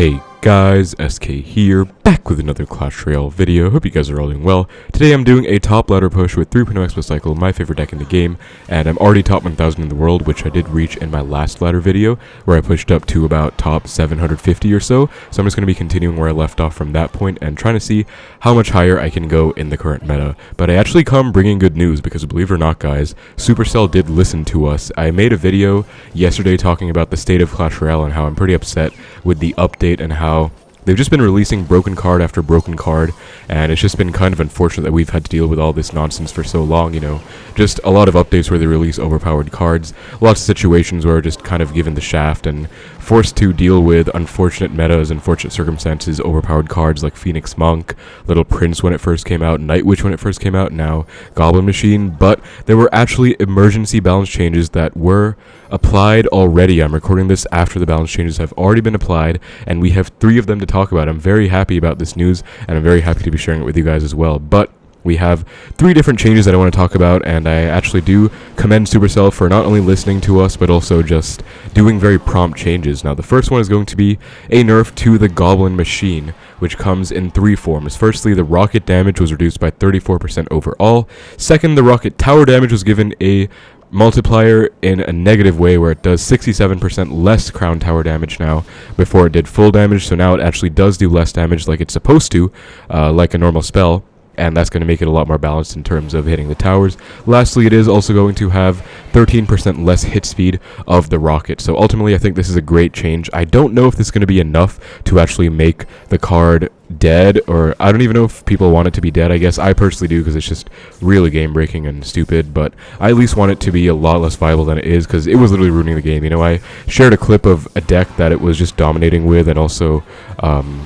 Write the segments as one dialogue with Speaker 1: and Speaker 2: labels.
Speaker 1: Hey guys, SK here, back with another Clash Royale video. Hope you guys are all doing well. Today I'm doing a top ladder push with 3.0 Xbow Cycle, my favorite deck in the game, and I'm already top 1000 in the world, which I did reach in my last ladder video, where I pushed up to about top 750 or so. So I'm just going to be continuing where I left off from that point and trying to see how much higher I can go in the current meta. But I actually come bringing good news, because believe it or not guys, Supercell did listen to us. I made a video yesterday talking about the state of Clash Royale and how I'm pretty upset with the update and how they've just been releasing broken card after broken card, and it's just been kind of unfortunate that we've had to deal with all this nonsense for so long, you know. Just a lot of updates where they release overpowered cards, lots of situations where we're just kind of given the shaft and forced to deal with unfortunate metas, unfortunate circumstances, overpowered cards like Phoenix Monk, Little Prince when it first came out, Night Witch when it first came out, now Goblin Machine. But there were actually emergency balance changes that were applied already. I'm recording this after the balance changes have already been applied, and we have 3 of them to talk about. I'm very happy about this news, and I'm very happy to be sharing it with you guys as well. But we have 3 different changes that I want to talk about, and I actually do commend Supercell for not only listening to us, but also just doing very prompt changes. Now, the first one is going to be a nerf to the Goblin Machine, which comes in 3 forms. Firstly, the rocket damage was reduced by 34% overall. Second, the rocket tower damage was given a multiplier in a negative way, where it does 67% less crown tower damage now. Before it did full damage, so now it actually does do less damage like it's supposed to, like a normal spell, and that's going to make it a lot more balanced in terms of hitting the towers. Lastly, it is also going to have 13% less hit speed of the rocket. So ultimately, I think this is a great change. I don't know if this is going to be enough to actually make the card dead, or I don't even know if people want it to be dead. I guess I personally do, because it's just really game breaking and stupid, but I at least want it to be a lot less viable than it is, because it was literally ruining the game. You know, I shared a clip of a deck that it was just dominating with, and also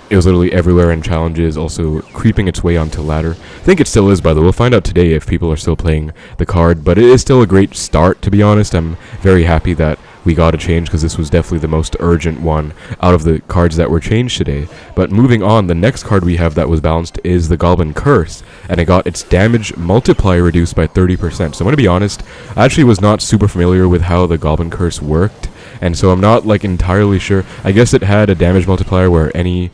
Speaker 1: it was literally everywhere in challenges, also creeping its way onto ladder. I think it still is, by the way. We'll find out today if people are still playing the card, but it is still a great start, to be honest. I'm very happy that we got a change, because this was definitely the most urgent one out of the cards that were changed today. But moving on, the next card we have that was balanced is the Goblin Curse, and it got its damage multiplier reduced by 30%. So I'm going to be honest, I actually was not super familiar with how the Goblin Curse worked, and so I'm not like entirely sure. I guess it had a damage multiplier where any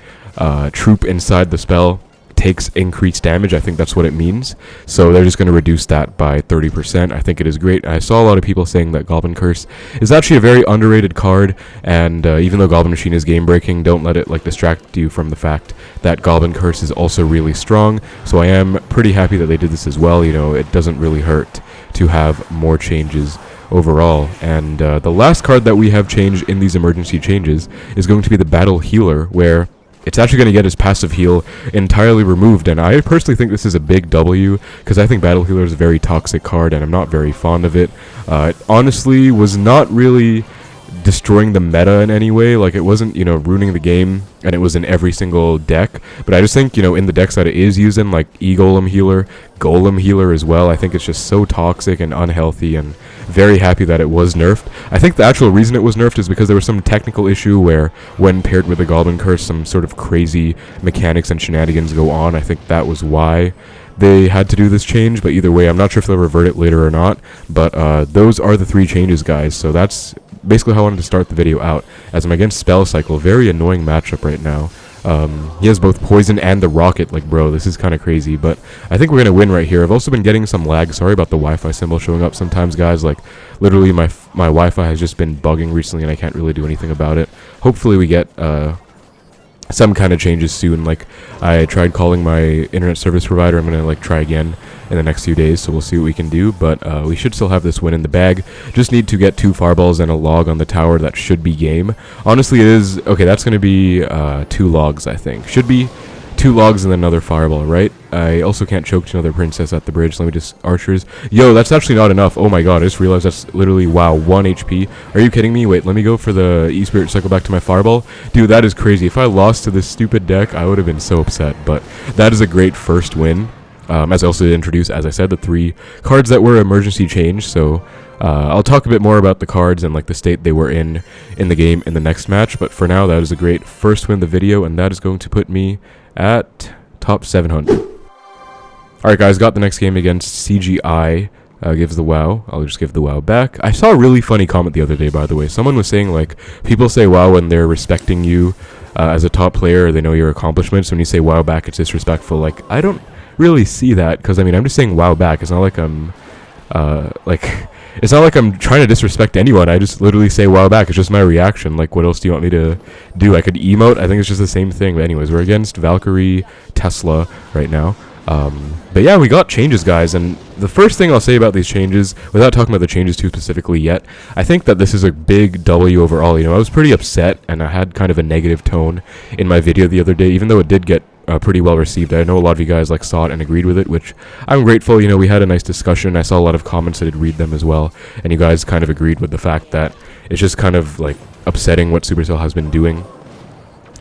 Speaker 1: troop inside the spell takes increased damage. I think that's what it means. So they're just going to reduce that by 30%. I think it is great. I saw a lot of people saying that Goblin Curse is actually a very underrated card, and even though Goblin Machine is game breaking, don't let it like distract you from the fact that Goblin Curse is also really strong. So I am pretty happy that they did this as well. You know, it doesn't really hurt to have more changes overall. And the last card that we have changed in these emergency changes is going to be the Battle Healer, where it's actually going to get its passive heal entirely removed, and I personally think this is a big W, because I think Battle Healer is a very toxic card, and I'm not very fond of it. It honestly was not really destroying the meta in any way. Like, it wasn't, you know, ruining the game, and it was in every single deck. But I just think, you know, in the decks that it is using, like Golem Healer as well, I think it's just so toxic and unhealthy, and very happy that it was nerfed. I think the actual reason it was nerfed is because there was some technical issue where, when paired with the Goblin Curse, some sort of crazy mechanics and shenanigans go on. I think that was why they had to do this change, but either way, I'm not sure if they'll revert it later or not. But those are the 3 changes, guys. So that's basically how I wanted to start the video out, as I'm against Xbow Cycle. Very annoying matchup right now. He has both poison and the rocket. Like, bro, this is kind of crazy, but I think we're gonna win right here. I've also been getting some lag. Sorry about the Wi-Fi symbol showing up sometimes, guys. Like, literally my Wi-Fi has just been bugging recently, and I can't really do anything about it. Hopefully we get some kind of changes soon. Like, I tried calling my internet service provider. I'm gonna like try again in the next few days, so we'll see what we can do. But we should still have this win in the bag. Just need to get 2 fireballs and a log on the tower. That should be game. Honestly, it is okay. That's gonna be 2 logs, I think. Should be 2 logs and then another fireball, right? I also can't choke to another princess at the bridge. Let me just archers. Yo, that's actually not enough. Oh my god, I just realized that's literally, wow, 1 HP. Are you kidding me? Wait, let me go for the E-Spirit Cycle back to my fireball. Dude, that is crazy. If I lost to this stupid deck, I would have been so upset. But that is a great first win. As I also did introduce, as I said, the 3 cards that were emergency changed. So I'll talk a bit more about the cards and like the state they were in the game in the next match. But for now, that is a great first win of the video, and that is going to put me at top 700. Alright guys, got the next game against CGI. Gives the WoW. I'll just give the WoW back. I saw a really funny comment the other day, by the way. Someone was saying, like, people say WoW when they're respecting you as a top player, they know your accomplishments. When you say wow back, it's disrespectful. Like, I don't really see that, because I mean, I'm just saying wow back. It's not like I'm it's not like I'm trying to disrespect anyone. I just literally say wow back. It's just my reaction. Like, what else do you want me to do? I could emote. I think it's just the same thing. But anyways, we're against Valkyrie Tesla right now. But yeah, we got changes, guys, and the first thing I'll say about these changes, without talking about the changes too specifically yet, I think that this is a big W overall. You know, I was pretty upset, and I had kind of a negative tone in my video the other day, even though it did get pretty well received. I know a lot of you guys like saw it and agreed with it, which I'm grateful. You know, we had a nice discussion. I saw a lot of comments. I did read them as well, and you guys kind of agreed with the fact that it's just kind of like upsetting what Supercell has been doing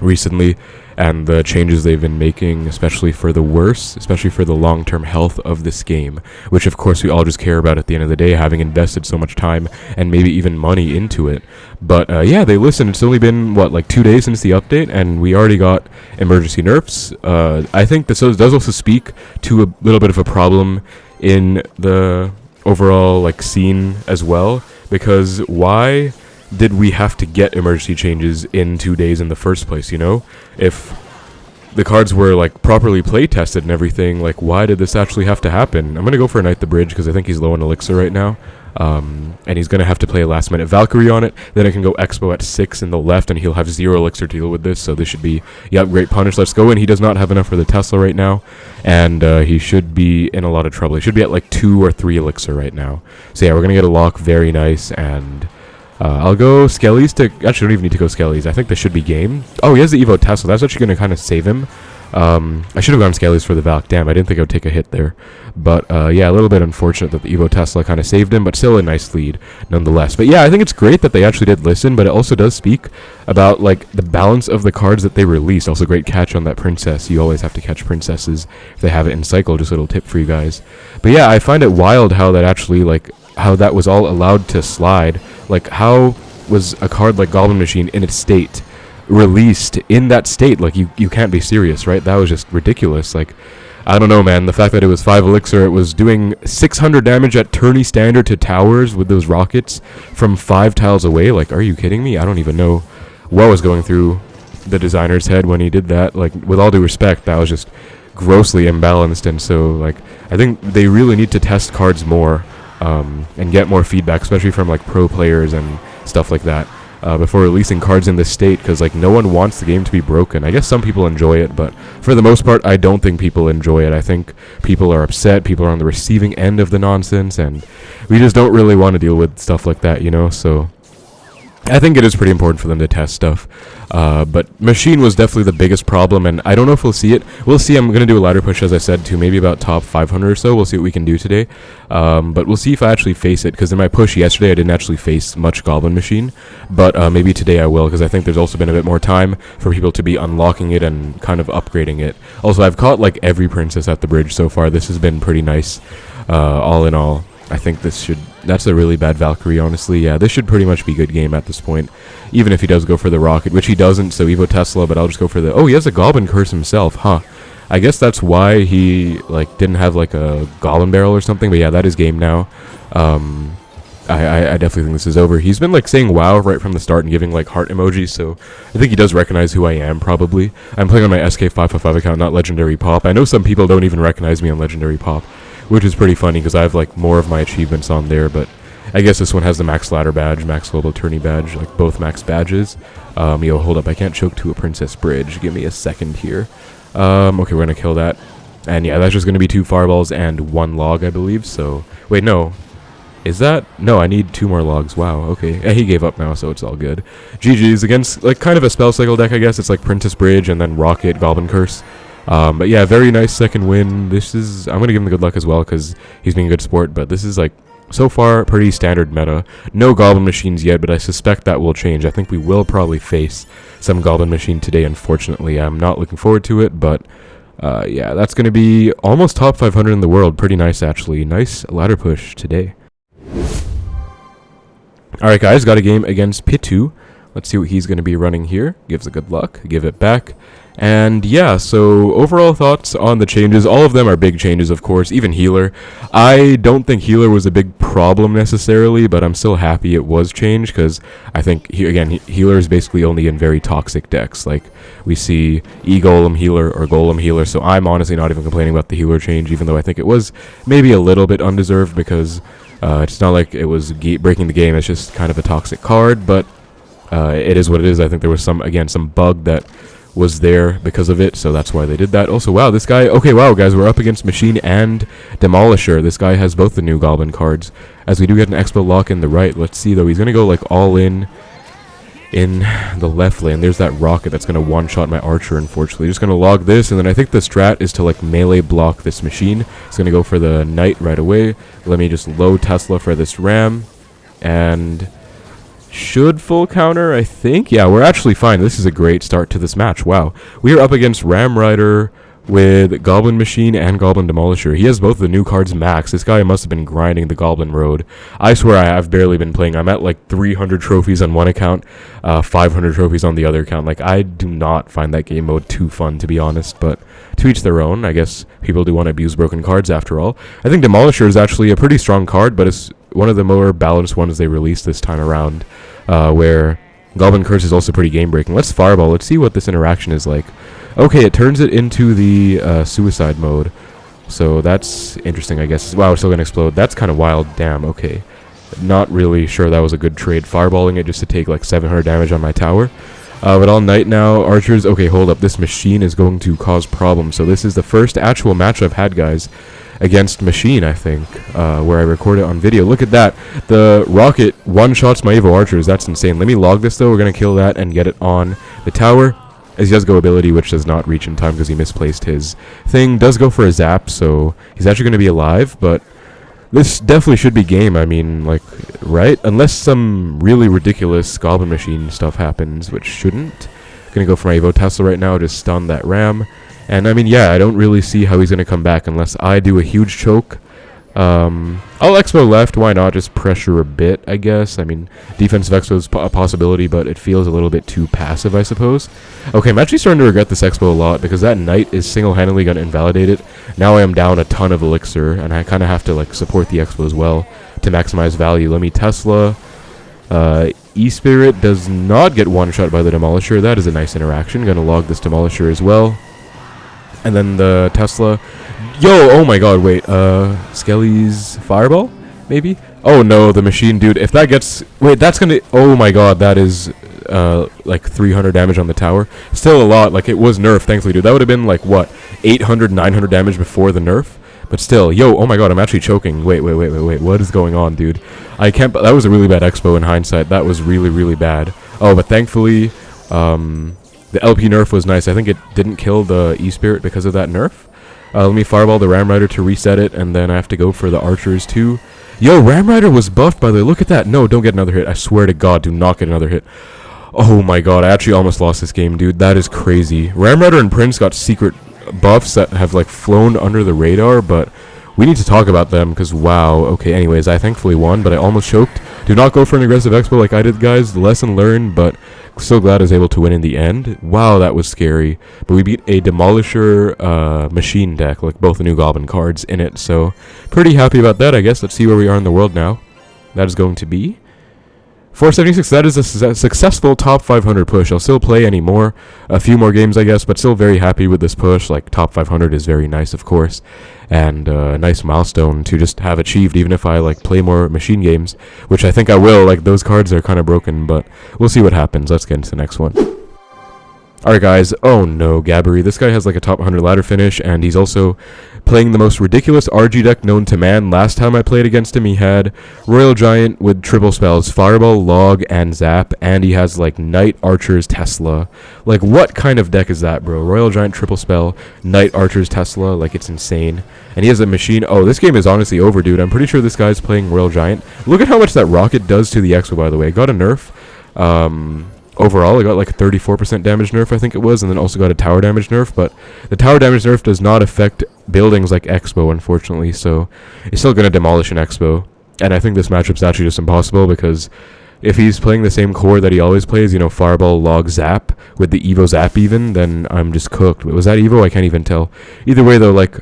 Speaker 1: recently, and the changes they've been making, especially for the worse, especially for the long-term health of this game, which of course we all just care about at the end of the day, having invested so much time and maybe even money into it. But yeah, they listened. It's only been, what, like 2 days since the update, and we already got emergency nerfs. I think this does also speak to a little bit of a problem in the overall like scene as well, because why did we have to get emergency changes in 2 days in the first place, you know? If the cards were like properly play tested and everything, like, why did this actually have to happen? I'm gonna go for Knight the Bridge because I think he's low on elixir right now, and he's gonna have to play a last minute Valkyrie on it. Then I can go Xbow at 6 in the left, and he'll have 0 elixir to deal with this, so this should be, yep, great punish. Let's go. And he does not have enough for the Tesla right now, and he should be in a lot of trouble. He should be at like 2 or 3 elixir right now. So yeah, we're gonna get a lock. Very nice. And I'll go Skeles to... Actually, I don't even need to go Skeles. I think this should be game. Oh, he has the Evo Tesla. That's actually going to kind of save him. I should have gone Skeles for the Valk. Damn, I didn't think I would take a hit there. But, yeah, a little bit unfortunate that the Evo Tesla kind of saved him, but still a nice lead nonetheless. But, yeah, I think it's great that they actually did listen, but it also does speak about, like, the balance of the cards that they released. Also, great catch on that Princess. You always have to catch Princesses if they have it in Cycle. Just a little tip for you guys. But, yeah, I find it wild how that actually, like, how that was all allowed to slide. Like, how was a card like Goblin Machine in its state released in that state? Like, you can't be serious, right? That was just ridiculous. Like, I don't know, man. The fact that it was 5 elixir, it was doing 600 damage at tourney standard to towers with those rockets from 5 tiles away. Like, are you kidding me? I don't even know what was going through the designer's head when he did that. Like, with all due respect, that was just grossly imbalanced. And so, like, I think they really need to test cards more, and get more feedback, especially from like pro players and stuff like that, before releasing cards in this state, because like no one wants the game to be broken. I guess some people enjoy it, but for the most part, I don't think people enjoy it. I think people are upset, people are on the receiving end of the nonsense, and we just don't really want to deal with stuff like that, you know? So I think it is pretty important for them to test stuff. But Machine was definitely the biggest problem, and I don't know if we'll see it. We'll see. I'm going to do a ladder push, as I said, to maybe about top 500 or so. We'll see what we can do today. But we'll see if I actually face it, because in my push yesterday, I didn't actually face much Goblin Machine. But maybe today I will, because I think there's also been a bit more time for people to be unlocking it and kind of upgrading it. Also, I've caught like every princess at the bridge so far. This has been pretty nice, all in all. I think this should... That's a really bad Valkyrie, honestly. Yeah, this should pretty much be good game at this point. Even if he does go for the rocket, which he doesn't, so Evo Tesla, but I'll just go for the... Oh, he has a Goblin Curse himself, huh? I guess that's why he, like, didn't have, like, a Goblin Barrel or something, but yeah, that is game now. I definitely think this is over. He's been, like, saying wow right from the start and giving, like, heart emojis, so I think he does recognize who I am, probably. I'm playing on my SK555 account, not Legendary Pop. I know some people don't even recognize me on Legendary Pop, which is pretty funny, because I have, like, more of my achievements on there, but I guess this one has the max ladder badge, max global tourney badge, like, both max badges. Yo, hold up, I can't choke to a princess bridge. Give me a second here. Okay, we're gonna kill that. And yeah, that's just gonna be 2 fireballs and 1 log, I believe, so... Wait, no. Is that... No, I need 2 more logs. Wow, okay. Yeah, he gave up now, so it's all good. GG's against, like, kind of a spell cycle deck, I guess. It's like Princess Bridge and then Rocket, Goblin Curse. But yeah, very nice second win. This is... I'm gonna give him the good luck as well, because he's being a good sport, but this is, like, so far, pretty standard meta. No Goblin Machines yet, but I suspect that will change. I think we will probably face some Goblin Machine today, unfortunately. I'm not looking forward to it, but... yeah, that's gonna be almost top 500 in the world. Pretty nice, actually. Nice ladder push today. Alright, guys, got a game against P.E.K.K.A. Let's see what he's going to be running here. Gives a good luck. Give it back. And yeah, so overall thoughts on the changes. All of them are big changes, of course, even healer. I don't think healer was a big problem necessarily, but I'm still happy it was changed because I think, healer is basically only in very toxic decks. Like, we see E-Golem healer or Golem healer, so I'm honestly not even complaining about the healer change, even though I think it was maybe a little bit undeserved because it's not like it was breaking the game. It's just kind of a toxic card, but it is what it is. I think there was some bug that was there because of it, so that's why they did that. Also, wow, this guy, okay, wow, guys, we're up against Machine and Demolisher. This guy has both the new Goblin cards, as we do get an Xbow lock in the right. Let's see, though, he's going to go, like, all in the left lane. There's that rocket that's going to one-shot my Archer, unfortunately. Just going to log this, and then I think the strat is to, like, melee block this Machine. It's going to go for the Knight right away. Let me just load Tesla for this Ram, and should full counter, I think. Yeah, we're actually fine. This is a great start to this match. Wow. We are up against Ram Rider with Goblin Machine and Goblin Demolisher. He has both the new cards max. This guy must have been grinding the Goblin Road. I swear I've barely been playing. I'm at like 300 trophies on one account, 500 trophies on the other account. Like, I do not find that game mode too fun, to be honest, but to each their own. I guess people do want to abuse broken cards after all. I think Demolisher is actually a pretty strong card, but it's one of the more balanced ones they released this time around, where Goblin Curse is also pretty game-breaking. Let's Fireball. Let's see what this interaction is like. Okay, it turns it into the suicide mode, so that's interesting, I guess. Wow, it's still gonna explode. That's kind of wild. Damn, okay. Not really sure that was a good trade, fireballing it just to take like 700 damage on my tower. But all Knight now, Archers. Okay, hold up. This Machine is going to cause problems. So this is the first actual match I've had, guys, against Machine, I think, where I recorded it on video. Look at that. The rocket one-shots my Evo Archers. That's insane. Let me log this, though. We're going to kill that and get it on the tower, as he does go ability, which does not reach in time because he misplaced his thing. Does go for a zap, so he's actually going to be alive, but this definitely should be game. I mean, like, right? Unless some really ridiculous Goblin Machine stuff happens, which shouldn't. Gonna go for my Evo Tesla right now to stun that Ram. And, I mean, yeah, I don't really see how he's going to come back unless I do a huge choke. I'll Xbow left. Why not? Just pressure a bit, I guess. I mean, defensive Xbow is a possibility, but it feels a little bit too passive, I suppose. Okay, I'm actually starting to regret this Xbow a lot because that Knight is single-handedly going to invalidate it. Now I am down a ton of Elixir, and I kind of have to, like, support the Xbow as well to maximize value. Let me Tesla. E-Spirit does not get one-shot by the Demolisher. That is a nice interaction. Going to log this Demolisher as well. And then the Tesla. Yo, oh my god, wait. Skeles Fireball? Maybe? Oh no, the Machine, dude. If that gets... Wait, that's gonna... Oh my god, that is, like 300 damage on the tower. Still a lot. Like, it was nerfed, thankfully, dude. That would have been, like, what? 800, 900 damage before the nerf? But still, yo, oh my god, I'm actually choking. Wait. What is going on, dude? I can't... That was a really bad Xbow in hindsight. That was really, really bad. Oh, but thankfully, the LP nerf was nice. I think it didn't kill the E-Spirit because of that nerf. Let me Fireball the Ram Rider to reset it, and then I have to go for the Archers too. Yo, Ram Rider was buffed, by the way. Look at that. No, don't get another hit. I swear to God, do not get another hit. Oh my god, I actually almost lost this game, dude. That is crazy. Ram Rider and Prince got secret buffs that have, like, flown under the radar, but we need to talk about them, because, wow. Okay, anyways, I thankfully won, but I almost choked. Do not go for an aggressive Xbow like I did, guys. Lesson learned, but so glad I was able to win in the end. Wow, that was scary. But we beat a Demolisher Machine deck, like both the new Goblin cards in it, so pretty happy about that, I guess. Let's see where we are in the world now. That is going to be 476. That is a successful top 500 push. I'll still play a few more games, I guess, but still very happy with this push. Like, top 500 is very nice, of course, and a nice milestone to just have achieved, even if I, like, play more Machine games, which I think I will. Like, those cards are kind of broken, but we'll see what happens. Let's get into the next one. Alright, guys. Oh no, Gabbery. This guy has like a top 100 ladder finish, and he's also playing the most ridiculous RG deck known to man. Last time I played against him, he had Royal Giant with triple spells, Fireball, Log, and Zap, and he has like Knight, Archers, Tesla. Like, what kind of deck is that, bro? Royal Giant, triple spell, Knight, Archers, Tesla. Like, it's insane. And he has a Machine. Oh, this game is honestly over, dude. I'm pretty sure this guy's playing Royal Giant. Look at how much that rocket does to the Xbow, by the way. Got a nerf. Overall, I got like a 34% damage nerf, I think it was, and then also got a tower damage nerf, but the tower damage nerf does not affect buildings like Xbow, unfortunately, so it's still going to demolish an Xbow, and I think this matchup's actually just impossible because if he's playing the same core that he always plays, you know, Fireball, Log, Zap, with the Evo Zap even, then I'm just cooked. Was that Evo? I can't even tell. Either way, though, like,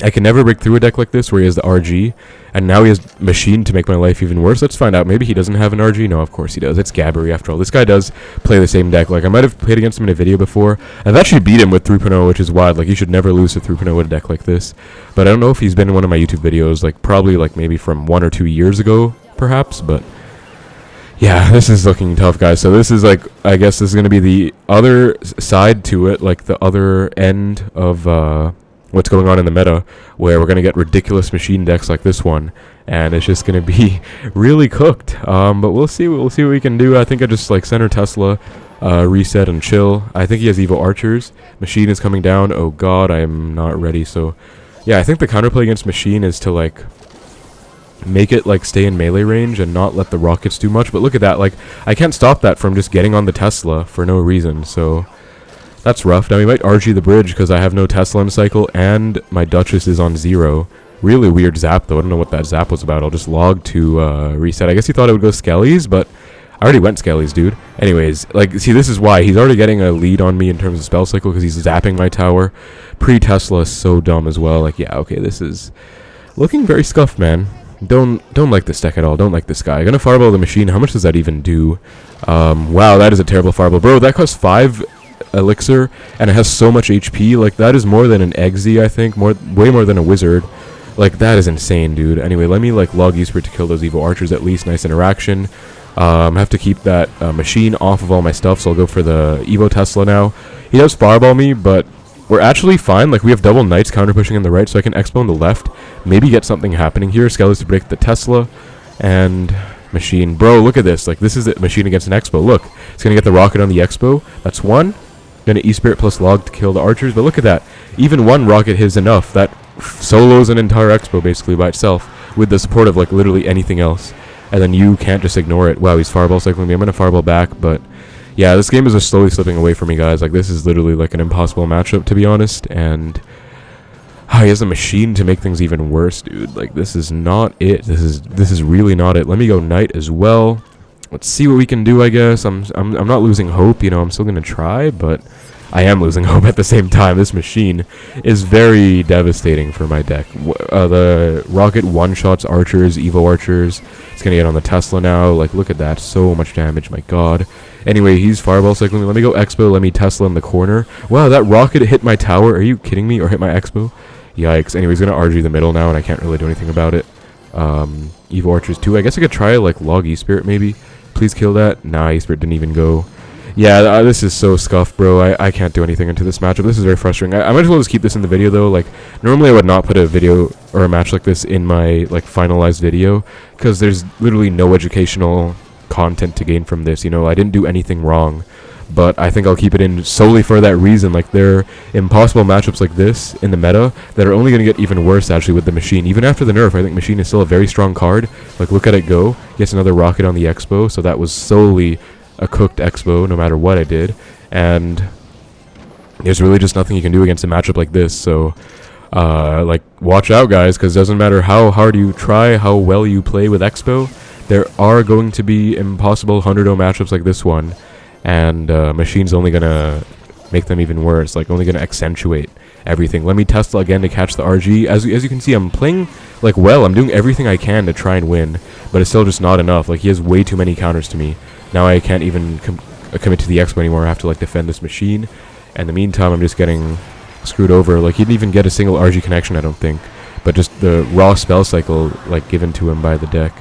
Speaker 1: I can never break through a deck like this where he has the RG, and now he has Machine to make my life even worse. Let's find out. Maybe he doesn't have an RG? No, of course he does. It's Gabbery, after all. This guy does play the same deck. Like, I might have played against him in a video before. I've actually beat him with 3.0, which is wild. Like, you should never lose to 3.0 with a deck like this. But I don't know if he's been in one of my YouTube videos, like, probably, like, maybe from 1 or 2 years ago, perhaps, but yeah, this is looking tough, guys. So this is, like, I guess this is going to be the other side to it, like the other end of what's going on in the meta, where we're going to get ridiculous machine decks like this one, and it's just going to be really cooked. But we'll see what we can do. I think I just, like, center Tesla, reset and chill. I think he has Evo Archers. Machine is coming down. Oh god, I am not ready. So yeah, I think the counterplay against Machine is to, like, make it, like, stay in melee range and not let the rockets do much. But look at that, like, I can't stop that from just getting on the Tesla for no reason, so that's rough. Now we might RG the bridge because I have no Tesla in cycle and my Duchess is on 0. Really weird zap though. I don't know what that zap was about. I'll just log to reset. I guess he thought it would go Skeles, but I already went Skeles, dude. Anyways, like, see, this is why he's already getting a lead on me in terms of spell cycle because he's zapping my tower. Pre-Tesla is so dumb as well. Like, yeah, okay, this is looking very scuffed, man. Don't like this deck at all. Don't like this guy. I'm gonna Fireball the Machine. How much does that even do? Wow, that is a terrible Fireball. Bro, that costs 5 elixir, and it has so much HP. Like, that is more than an Exy, I think. Way more than a Wizard. Like, that is insane, dude. Anyway, let me, like, log Espirit to kill those Evo Archers at least. Nice interaction. I have to keep that Machine off of all my stuff, so I'll go for the Evo Tesla now. He does Fireball me, but we're actually fine. Like, we have double Knights counter pushing on the right, so I can Expo on the left. Maybe get something happening here. Skeles to break the Tesla. And Machine. Bro, look at this. Like, this is the Machine against an Expo. Look. It's going to get the rocket on the Expo. That's 1. Going to E-Spirit plus Log to kill the Archers. But look at that. Even 1 rocket is enough. That solos an entire Expo, basically, by itself. With the support of, like, literally anything else. And then you can't just ignore it. Wow, he's Fireball cycling me. I'm going to Fireball back, but yeah, this game is just slowly slipping away from me, guys. Like, this is literally, like, an impossible matchup, to be honest. And he has a Machine to make things even worse, dude. Like, this is not it. This is really not it. Let me go Knight as well. Let's see what we can do, I guess. I'm not losing hope, you know. I'm still gonna try, but I am losing hope at the same time. This Machine is very devastating for my deck. The rocket one-shots Archers, Evo Archers. It's gonna get on the Tesla now. Like, look at that. So much damage, my god. Anyway, he's Fireball cycling. Let me go Expo. Let me Tesla in the corner. Wow, that rocket hit my tower. Are you kidding me? Or hit my Expo? Yikes. Anyway, he's gonna RG the middle now, and I can't really do anything about it. Evo Archers 2. I guess I could try, like, Log E-Spirit, maybe. Please kill that. Nah, E-Spirit didn't even go. Yeah, this is so scuffed, bro. I can't do anything into this matchup. This is very frustrating. I might as well just keep this in the video, though. Like, normally I would not put a video or a match like this in my, like, finalized video, because there's literally no educational content to gain from this. You know, I didn't do anything wrong, but I think I'll keep it in solely for that reason. Like, there are impossible matchups like this in the meta that are only going to get even worse, actually, with the Machine. Even after the nerf, I think Machine is still a very strong card. Like, look at it go. Gets another rocket on the Expo, so that was solely a cooked Expo, no matter what I did. And there's really just nothing you can do against a matchup like this, so like, watch out, guys, because it doesn't matter how hard you try, how well you play with Expo, there are going to be impossible 100-0 matchups like this one, and Machine's only gonna make them even worse, like, only gonna accentuate everything. Let me Tesla again to catch the RG. As you can see, I'm playing, like, well. I'm doing everything I can to try and win, but it's still just not enough. Like, he has way too many counters to me. Now I can't even commit to the Expo anymore. I have to, like, defend this Machine. And in the meantime, I'm just getting screwed over. Like, he didn't even get a single RG connection, I don't think. But just the raw spell cycle, like, given to him by the deck.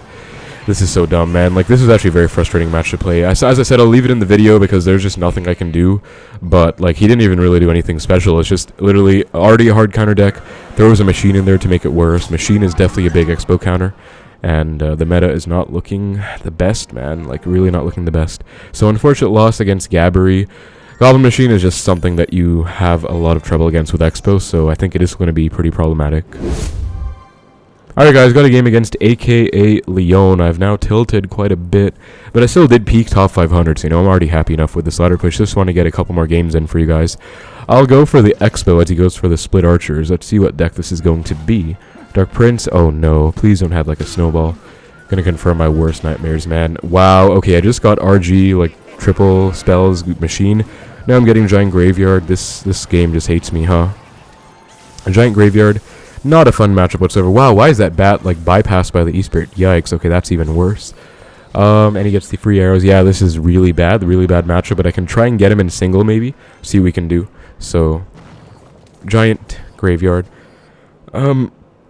Speaker 1: This is so dumb, man. Like, this is actually a very frustrating match to play. As I said, I'll leave it in the video because there's just nothing I can do. But, like, he didn't even really do anything special. It's just literally already a hard counter deck. Throws a Machine in there to make it worse. Machine is definitely a big Expo counter. And the meta is not looking the best, man. Like, really not looking the best. So, unfortunate loss against Gabbery. Goblin Machine is just something that you have a lot of trouble against with Expo, so I think it is going to be pretty problematic. Alright, guys, got a game against A.K.A. Leon. I've now tilted quite a bit, but I still did peak top 500, so, you know, I'm already happy enough with this ladder push. Just want to get a couple more games in for you guys. I'll go for the Expo as he goes for the Split Archers. Let's see what deck this is going to be. Dark Prince, oh no, please don't have, like, a snowball. Gonna confirm my worst nightmares, man. Wow, okay, I just got RG, like, triple spells machine. Now I'm getting Giant Graveyard. This game just hates me, huh? A Giant Graveyard, not a fun matchup whatsoever. Wow, why is that bat, like, bypassed by the E-Spirit? Yikes, okay, that's even worse. And he gets the free arrows. Yeah, this is really bad matchup, but I can try and get him in single, maybe. See what we can do. So, Giant Graveyard.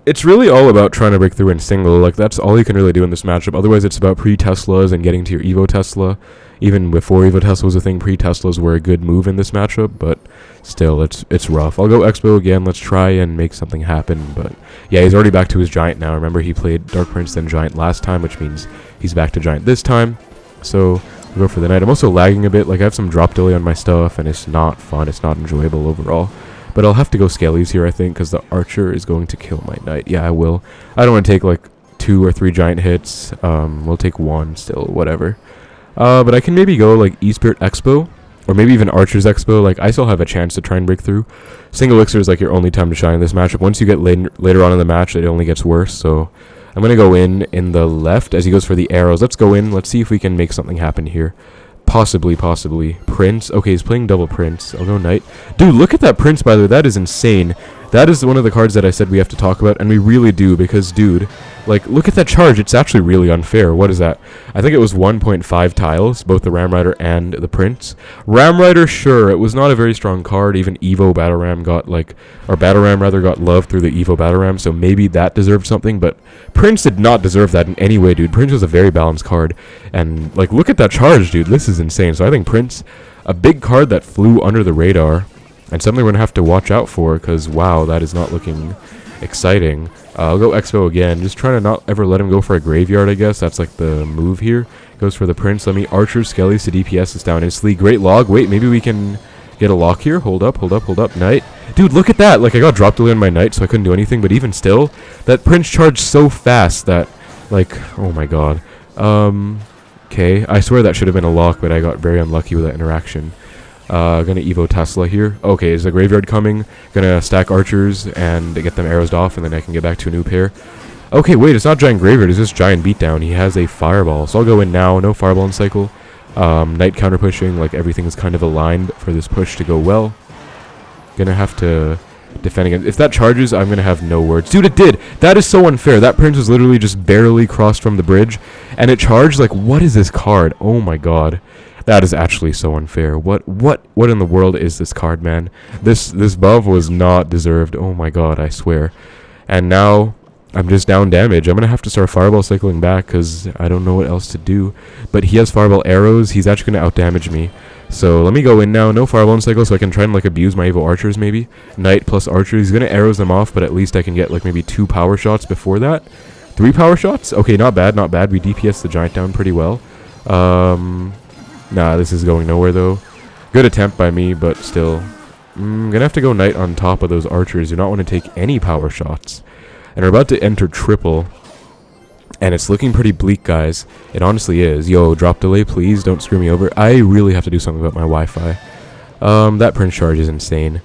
Speaker 1: It's really all about trying to break through in single. Like, that's all you can really do in this matchup. Otherwise, it's about pre-Teslas and getting to your Evo Tesla. Even before Evo Tesla was a thing, pre-Teslas were a good move in this matchup, but still, it's rough. I'll go Xbow again. Let's try and make something happen, but yeah, he's already back to his Giant now. Remember, he played Dark Prince, then Giant last time, which means he's back to Giant this time. So, we'll go for the Knight. I'm also lagging a bit. Like, I have some drop delay on my stuff, and it's not fun. It's not enjoyable overall. But I'll have to go Skeles here, I think, because the Archer is going to kill my Knight. Yeah, I will. I don't want to take, like, 2 or 3 Giant hits. We'll take 1 still, whatever. But I can maybe go, like, E-Spirit Xbow, or maybe even Archer's Xbow. Like, I still have a chance to try and break through. Single Elixir is, like, your only time to shine in this matchup. Once you get later on in the match, it only gets worse. So I'm going to go in the left as he goes for the arrows. Let's go in. Let's see if we can make something happen here. Possibly. Prince. Okay, he's playing double Prince. I'll go Knight. Dude, look at that Prince, by the way. That is insane. That is one of the cards that I said we have to talk about, and we really do, because, dude, like, look at that charge. It's actually really unfair. What is that? I think it was 1.5 tiles, both the Ram Rider and the Prince. Ram Rider, sure, it was not a very strong card. Even Evo Battle Ram got, like, or Battle Ram, rather, got love through the Evo Battle Ram, so maybe that deserved something, but Prince did not deserve that in any way, dude. Prince was a very balanced card, and, like, look at that charge, dude. This is insane. So I think Prince, a big card that flew under the radar, and something we're going to have to watch out for, because, wow, that is not looking exciting. I'll go Xbow again. Just trying to not ever let him go for a Graveyard, I guess. That's, like, the move here. Goes for the Prince. Let me Archer, Skeles to DPS this down instantly. Great log. Wait, maybe we can get a lock here. Hold up. Knight. Dude, look at that. Like, I got drop delay on my Knight, so I couldn't do anything. But even still, that Prince charged so fast that, like, oh, my God. Okay. I swear that should have been a lock, but I got very unlucky with that interaction. Gonna Evo Tesla here. Okay, is the Graveyard coming? Gonna stack Archers and get them arrows off, and then I can get back to a new pair. Okay, wait, it's not Giant Graveyard, it's just Giant Beatdown. He has a Fireball, so I'll go in now. No Fireball in cycle. Knight counter pushing, like, everything is kind of aligned for this push to go well. Gonna have to defend against. If that charges, I'm gonna have no words. Dude, it did! That is so unfair. That Prince was literally just barely crossed from the bridge, and it charged. Like, what is this card? Oh my God. That is actually so unfair. What in the world is this card, man? This buff was not deserved. Oh my God, I swear. And now I'm just down damage. I'm gonna have to start Fireball cycling back because I don't know what else to do. But he has Fireball arrows. He's actually gonna outdamage me. So let me go in now. No Fireball in cycle, so I can try and, like, abuse my Evo Archers maybe. Knight plus Archer. He's gonna arrows them off, but at least I can get, like, maybe 2 power shots before that. 3 power shots? Okay, not bad. We DPS the Giant down pretty well. Nah, this is going nowhere, though. Good attempt by me, but still. Gonna have to go Knight on top of those Archers. Do not want to take any power shots. And we're about to enter triple. And it's looking pretty bleak, guys. It honestly is. Yo, drop delay, please. Don't screw me over. I really have to do something about my Wi-Fi. That Prince charge is insane.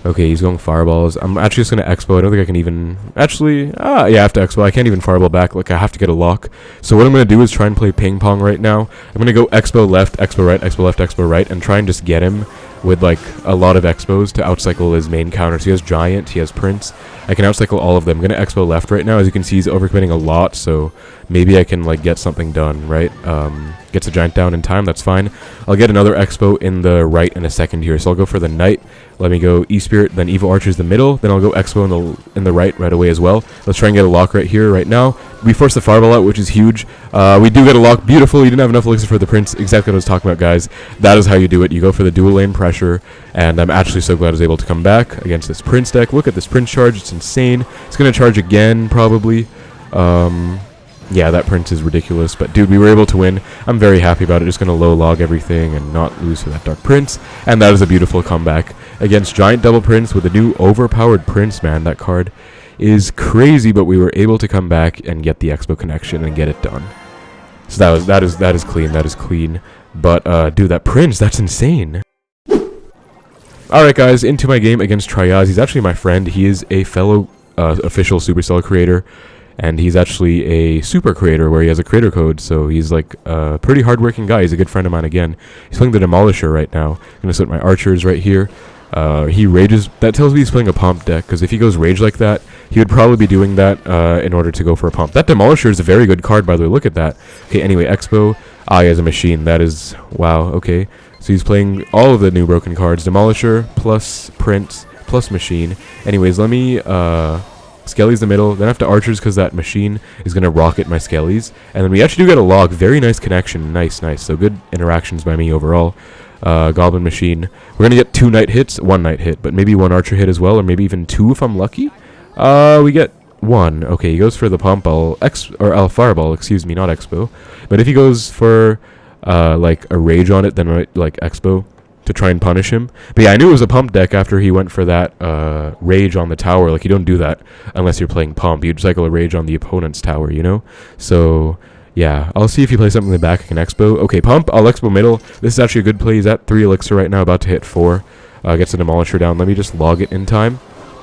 Speaker 1: Okay, he's going Fireballs. I'm actually just going to Xbow. I don't think I can even... Actually, yeah, I have to Xbow. I can't even Fireball back. Like, I have to get a lock. So what I'm going to do is try and play ping pong right now. I'm going to go Xbow left, Xbow right, Xbow left, Xbow right, and try and just get him with, like, a lot of Xbows to outcycle his main counters. He has Giant, he has Prince. I can outcycle all of them. I'm going to Xbow left right now. As you can see, he's overcommitting a lot, so maybe I can, like, get something done, right? Gets a Giant down in time, that's fine. I'll get another Xbow in the right in a second here. So I'll go for the Knight. Let me go E-Spirit, then Evo Archers the middle. Then I'll go Xbow in the right away as well. Let's try and get a lock right here, right now. We force the Fireball out, which is huge. We do get a lock. Beautiful. You didn't have enough elixir for the Prince. Exactly what I was talking about, guys. That is how you do it. You go for the dual lane pressure. And I'm actually so glad I was able to come back against this Prince deck. Look at this Prince charge. It's insane. It's going to charge again, probably. Yeah, that Prince is ridiculous. But, dude, we were able to win. I'm very happy about it. Just going to low log everything and not lose to that Dark Prince. And that is a beautiful comeback against Giant Double Prince with a new overpowered Prince, man. That card is crazy, but we were able to come back and get the Xbow connection and get it done. So that is clean. That is clean. But, dude, that Prince, that's insane. Alright, guys, into my game against Triaz. He's actually my friend. He is a fellow official Supercell creator. and he's actually a super creator where he has a creator code, so he's like a pretty hardworking guy. He's a good friend of mine again. He's playing the Demolisher right now. I'm going to set my archers right here. He rages. That tells me he's playing a pump deck, because if he goes rage like that, he would probably be doing that in order to go for a pump. That Demolisher is a very good card, by the way. Look at that. Okay, anyway, Xbow. He has a machine. That is... Wow, okay. So he's playing all of the new broken cards. Demolisher, plus Prince, plus machine. Anyways, let me... Skeles the middle, then I have to archers because that machine is going to rocket my Skeles. And then we actually do get a log. Very nice connection. Nice, nice. So good interactions by me overall. Goblin Machine. We're going to get 2 knight hits, 1 knight hit, but maybe 1 archer hit as well, or maybe even 2 if I'm lucky. We get 1. Okay, he goes for the pump. I'll fireball, excuse me, not Xbow. But if he goes for like a rage on it, then I might like Xbow to try and punish him. But yeah, I knew it was a pump deck after he went for that rage on the tower. Like, you don't do that unless you're playing pump. You'd cycle a rage on the opponent's tower, you know? So, yeah. I'll see if he plays something in the back I can Xbow. Okay, pump. I'll Xbow middle. This is actually a good play. He's at 3 elixir right now, about to hit 4. Gets the Demolisher down. Let me just log it in time.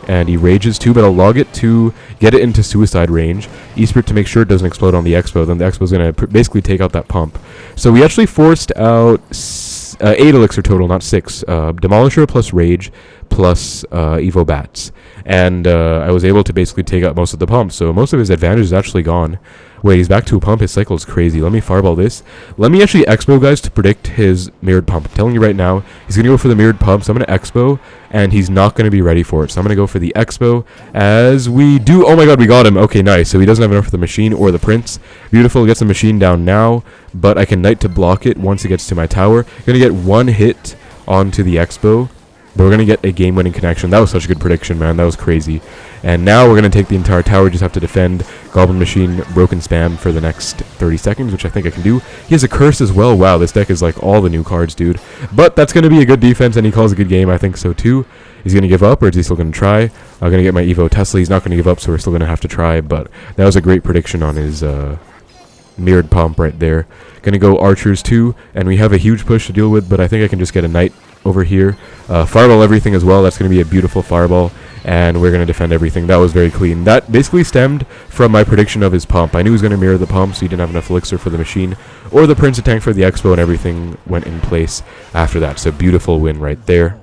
Speaker 1: And he rages too, but I'll log it to get it into suicide range. E-Spirit to make sure it doesn't explode on the Xbow. Then the Xbow's going to basically take out that pump. So we actually forced out 8 elixir total, not 6. Demolisher plus Rage plus Evo Bats. And I was able to basically take out most of the pumps. So most of his advantage is actually gone. Wait, he's back to a pump. His cycle is crazy. Let me fireball this. Let me actually Xbow, guys, to predict his mirrored pump. I'm telling you right now, he's going to go for the mirrored pump. So I'm going to Xbow, and he's not going to be ready for it. So I'm going to go for the Xbow as we do. Oh my god, we got him. Okay, nice. So he doesn't have enough for the machine or the prince. Beautiful. Gets the machine down now, but I can knight to block it once it gets to my tower. Going to get 1 hit onto the Xbow. But we're going to get a game-winning connection. That was such a good prediction, man. That was crazy. And now we're going to take the entire tower. Just have to defend Goblin Machine broken spam for the next 30 seconds, which I think I can do. He has a curse as well. Wow, this deck is like all the new cards, dude. But that's going to be a good defense, and he calls a good game. I think so, too. He's going to give up, or is he still going to try? I'm going to get my Evo Tesla. He's not going to give up, so we're still going to have to try. But that was a great prediction on his mirrored pump right there. Going to go archers, too. And we have a huge push to deal with, but I think I can just get a knight over here. Fireball everything as well. That's going to be a beautiful fireball, and we're going to defend everything. That was very clean. That basically stemmed from my prediction of his pump. I knew he was going to mirror the pump, so he didn't have enough elixir for the machine or the prince to tank for the Xbow, and everything went in place after that. So beautiful win right there.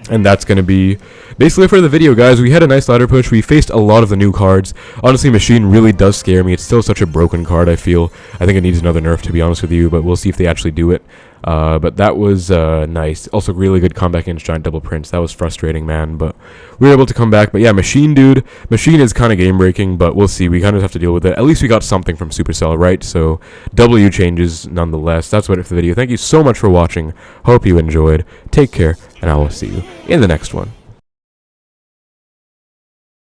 Speaker 1: And that's going to be basically for the video, guys. We had a nice ladder push. We faced a lot of the new cards. Honestly, Machine really does scare me. It's still such a broken card, I feel. I think it needs another nerf, to be honest with you, but we'll see if they actually do it. But that was nice. Also, really good comeback against Giant Double Prince. That was frustrating, man, but we were able to come back. But yeah, Machine, dude. Machine is kind of game-breaking, but we'll see. We kind of have to deal with it. At least we got something from Supercell, right? So, W changes nonetheless. That's what it for the video. Thank you so much for watching. Hope you enjoyed. Take care, and I will see you in the next one.